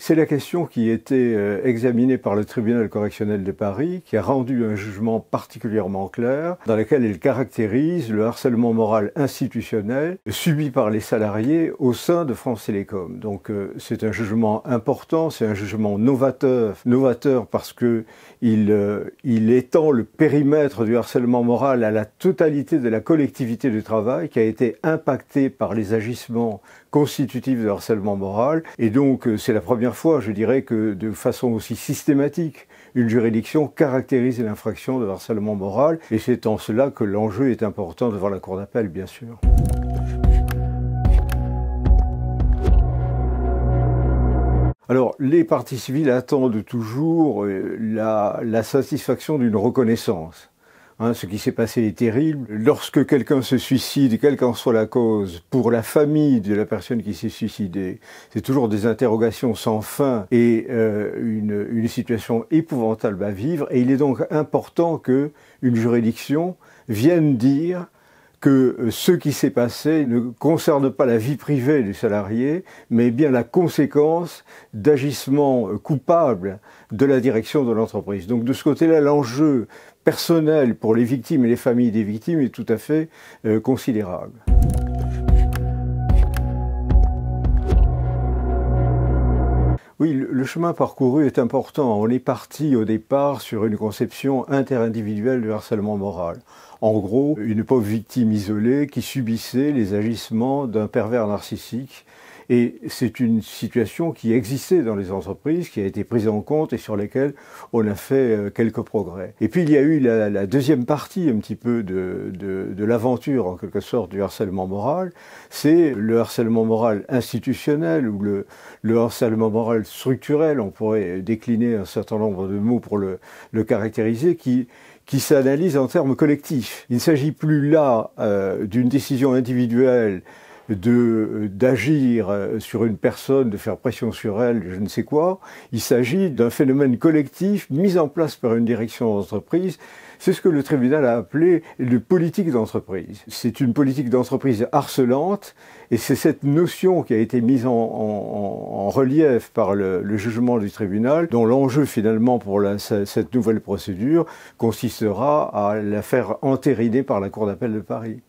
C'est la question qui était examinée par le tribunal correctionnel de Paris, qui a rendu un jugement particulièrement clair, dans lequel il caractérise le harcèlement moral institutionnel subi par les salariés au sein de France Télécom. Donc c'est un jugement important, c'est un jugement novateur parce que il étend le périmètre du harcèlement moral à la totalité de la collectivité du travail qui a été impactée par les agissements constitutifs de harcèlement moral. Et donc c'est la première fois, je dirais, que de façon aussi systématique, une juridiction caractérise l'infraction de harcèlement moral. Et c'est en cela que l'enjeu est important devant la cour d'appel, bien sûr. Alors, les parties civiles attendent toujours la satisfaction d'une reconnaissance. Ce qui s'est passé est terrible. Lorsque quelqu'un se suicide, quelle qu'en soit la cause, pour la famille de la personne qui s'est suicidée, c'est toujours des interrogations sans fin et une situation épouvantable à vivre. Et il est donc important qu'une juridiction vienne dire que ce qui s'est passé ne concerne pas la vie privée du salarié, mais bien la conséquence d'agissements coupables de la direction de l'entreprise. Donc de ce côté-là, l'enjeu personnel pour les victimes et les familles des victimes est tout à fait considérable. Oui, le chemin parcouru est important. On est parti au départ sur une conception interindividuelle du harcèlement moral. En gros, une pauvre victime isolée qui subissait les agissements d'un pervers narcissique. Et c'est une situation qui existait dans les entreprises, qui a été prise en compte et sur laquelle on a fait quelques progrès. Et puis il y a eu la deuxième partie un petit peu de l'aventure, en quelque sorte, du harcèlement moral. C'est le harcèlement moral institutionnel ou le harcèlement moral structurel. On pourrait décliner un certain nombre de mots pour le caractériser, qui s'analyse en termes collectifs. Il ne s'agit plus là d'une décision individuelle d'agir sur une personne, de faire pression sur elle, je ne sais quoi. Il s'agit d'un phénomène collectif mis en place par une direction d'entreprise. C'est ce que le tribunal a appelé une politique d'entreprise. C'est une politique d'entreprise harcelante et c'est cette notion qui a été mise en relief par le jugement du tribunal, dont l'enjeu finalement pour cette nouvelle procédure consistera à la faire entériner par la Cour d'appel de Paris.